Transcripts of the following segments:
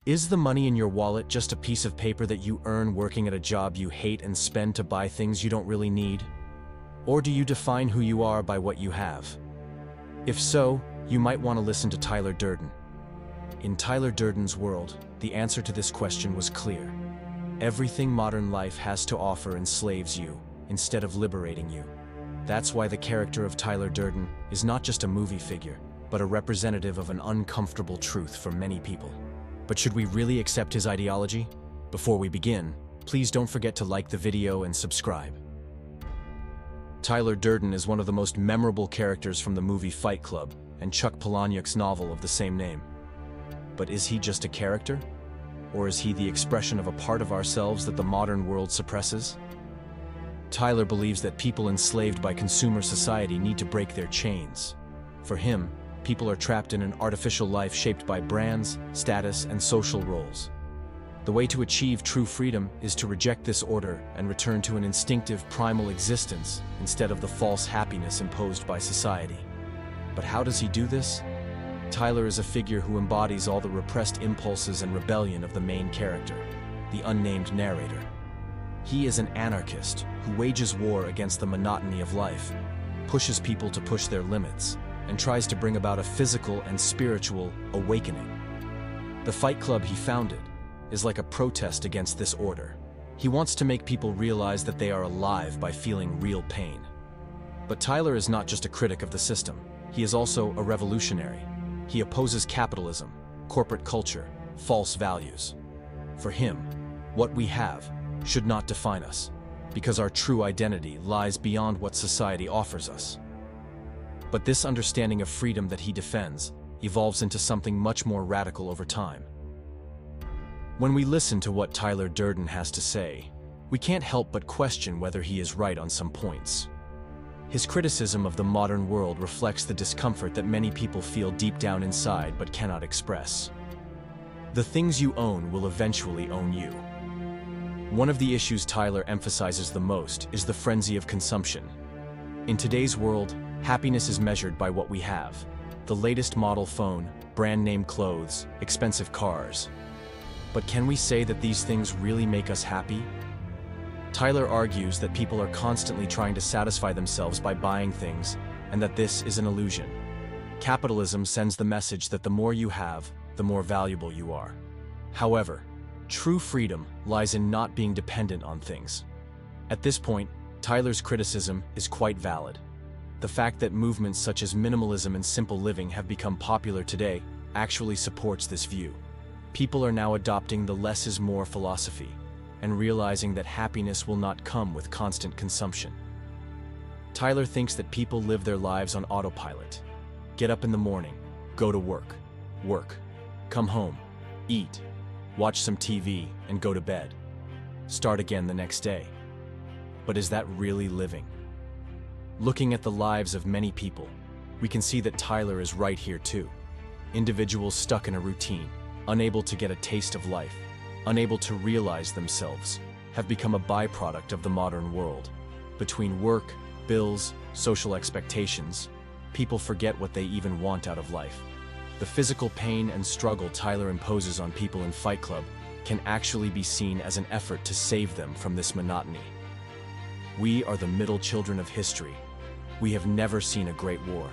Is the money in your wallet just a piece of paper that you earn working at a job you hate and spend to buy things you don't really need? Or do you define who you are by what you have? If so, you might want to listen to Tyler Durden. In Tyler Durden's world, the answer to this question was clear. Everything modern life has to offer enslaves you, instead of liberating you. That's why the character of Tyler Durden is not just a movie figure, but a representative of an uncomfortable truth for many people. But should we really accept his ideology? Before we begin, please don't forget to like the video and subscribe. Tyler Durden is one of the most memorable characters from the movie Fight Club and Chuck Palahniuk's novel of the same name. But is he just a character? Or is he the expression of a part of ourselves that the modern world suppresses? Tyler believes that people enslaved by consumer society need to break their chains. For him, people are trapped in an artificial life shaped by brands, status, and social roles. The way to achieve true freedom is to reject this order and return to an instinctive, primal existence instead of the false happiness imposed by society. But how does he do this? Tyler is a figure who embodies all the repressed impulses and rebellion of the main character, the unnamed narrator. He is an anarchist who wages war against the monotony of life, pushes people to push their limits, and tries to bring about a physical and spiritual awakening. The Fight Club he founded is like a protest against this order. He wants to make people realize that they are alive by feeling real pain. But Tyler is not just a critic of the system, he is also a revolutionary. He opposes capitalism, corporate culture, false values. For him, what we have should not define us, because our true identity lies beyond what society offers us. But this understanding of freedom that he defends evolves into something much more radical over time. When we listen to what Tyler Durden has to say, we can't help but question whether he is right on some points. His criticism of the modern world reflects the discomfort that many people feel deep down inside but cannot express. The things you own will eventually own you. One of the issues Tyler emphasizes the most is the frenzy of consumption. In today's world, happiness is measured by what we have: the latest model phone, brand-name clothes, expensive cars. But can we say that these things really make us happy? Tyler argues that people are constantly trying to satisfy themselves by buying things, and that this is an illusion. Capitalism sends the message that the more you have, the more valuable you are. However, true freedom lies in not being dependent on things. At this point, Tyler's criticism is quite valid. The fact that movements such as minimalism and simple living have become popular today actually supports this view. People are now adopting the less is more philosophy, and realizing that happiness will not come with constant consumption. Tyler thinks that people live their lives on autopilot. Get up in the morning, go to work, come home, eat, watch some TV, and go to bed. Start again the next day. But is that really living? Looking at the lives of many people, we can see that Tyler is right here too. Individuals stuck in a routine, unable to get a taste of life, unable to realize themselves, have become a byproduct of the modern world. Between work, bills, social expectations, people forget what they even want out of life. The physical pain and struggle Tyler imposes on people in Fight Club can actually be seen as an effort to save them from this monotony. We are the middle children of history. We have never seen a great war.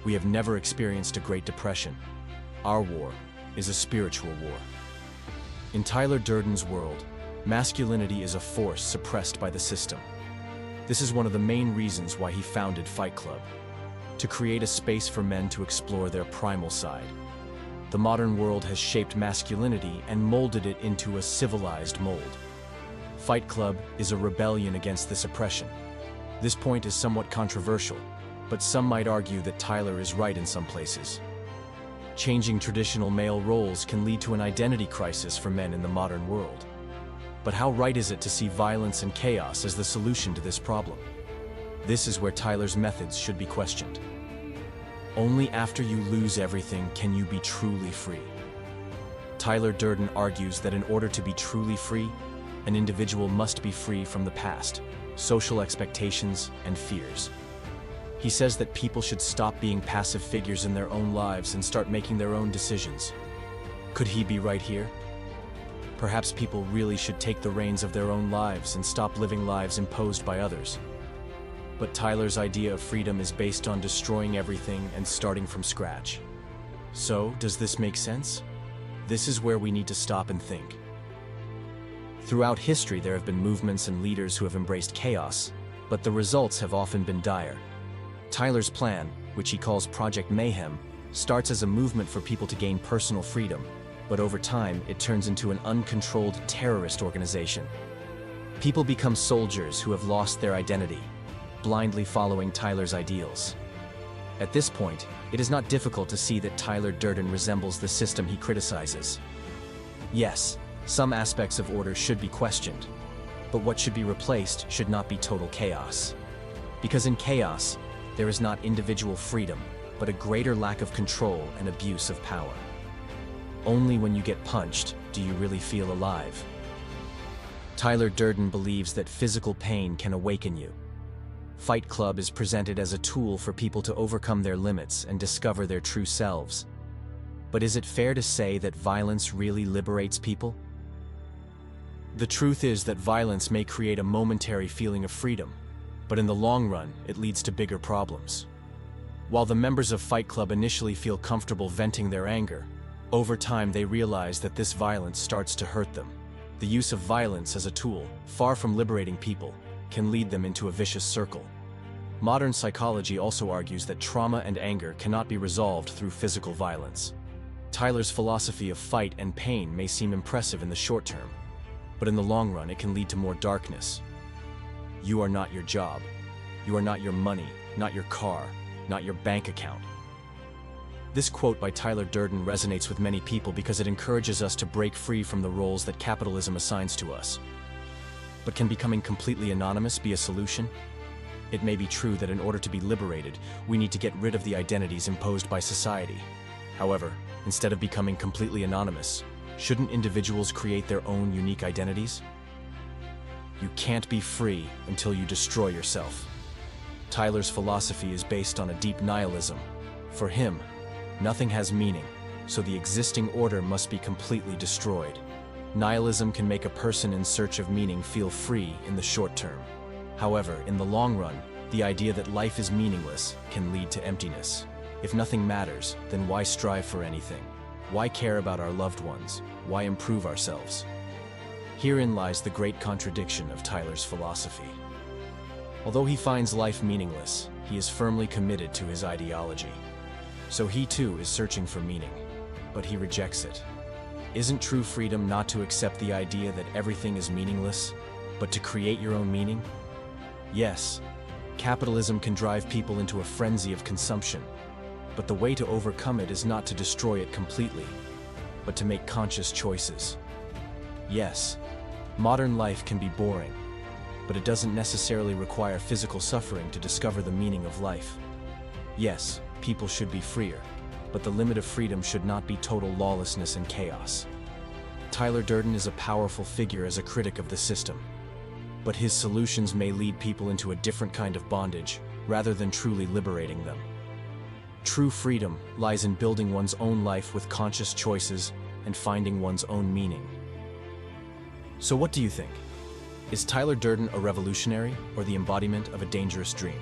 We have never experienced a Great Depression. Our war is a spiritual war. In Tyler Durden's world, masculinity is a force suppressed by the system. This is one of the main reasons why he founded Fight Club, to create a space for men to explore their primal side. The modern world has shaped masculinity and molded it into a civilized mold. Fight Club is a rebellion against this oppression. This point is somewhat controversial, but some might argue that Tyler is right in some places. Changing traditional male roles can lead to an identity crisis for men in the modern world. But how right is it to see violence and chaos as the solution to this problem? This is where Tyler's methods should be questioned. Only after you lose everything can you be truly free. Tyler Durden argues that in order to be truly free, an individual must be free from the past, social expectations, and fears. He says that people should stop being passive figures in their own lives and start making their own decisions. Could he be right here? Perhaps people really should take the reins of their own lives and stop living lives imposed by others. But Tyler's idea of freedom is based on destroying everything and starting from scratch. So, does this make sense? This is where we need to stop and think. Throughout history, there have been movements and leaders who have embraced chaos, but the results have often been dire. Tyler's plan, which he calls Project Mayhem, starts as a movement for people to gain personal freedom, but over time it turns into an uncontrolled terrorist organization. People become soldiers who have lost their identity, blindly following Tyler's ideals. At this point, it is not difficult to see that Tyler Durden resembles the system he criticizes. Yes, some aspects of order should be questioned, but what should be replaced should not be total chaos. Because in chaos, there is not individual freedom, but a greater lack of control and abuse of power. Only when you get punched do you really feel alive. Tyler Durden believes that physical pain can awaken you. Fight Club is presented as a tool for people to overcome their limits and discover their true selves. But is it fair to say that violence really liberates people? The truth is that violence may create a momentary feeling of freedom, but in the long run, it leads to bigger problems. While the members of Fight Club initially feel comfortable venting their anger, over time they realize that this violence starts to hurt them. The use of violence as a tool, far from liberating people, can lead them into a vicious circle. Modern psychology also argues that trauma and anger cannot be resolved through physical violence. Tyler's philosophy of fight and pain may seem impressive in the short term, but in the long run it can lead to more darkness. You are not your job. You are not your money, not your car, not your bank account. This quote by Tyler Durden resonates with many people because it encourages us to break free from the roles that capitalism assigns to us. But can becoming completely anonymous be a solution? It may be true that in order to be liberated, we need to get rid of the identities imposed by society. However, instead of becoming completely anonymous, shouldn't individuals create their own unique identities? You can't be free until you destroy yourself. Tyler's philosophy is based on a deep nihilism. For him, nothing has meaning, so the existing order must be completely destroyed. Nihilism can make a person in search of meaning feel free in the short term. However, in the long run, the idea that life is meaningless can lead to emptiness. If nothing matters, then why strive for anything? Why care about our loved ones? Why improve ourselves? Herein lies the great contradiction of Tyler's philosophy. Although he finds life meaningless, he is firmly committed to his ideology. So he too is searching for meaning, but he rejects it. Isn't true freedom not to accept the idea that everything is meaningless, but to create your own meaning? Yes, capitalism can drive people into a frenzy of consumption, but the way to overcome it is not to destroy it completely, but to make conscious choices. Yes, modern life can be boring, but it doesn't necessarily require physical suffering to discover the meaning of life. Yes, people should be freer, but the limit of freedom should not be total lawlessness and chaos. Tyler Durden is a powerful figure as a critic of the system, but his solutions may lead people into a different kind of bondage, rather than truly liberating them. True freedom lies in building one's own life with conscious choices and finding one's own meaning. So what do you think? Is Tyler Durden a revolutionary or the embodiment of a dangerous dream?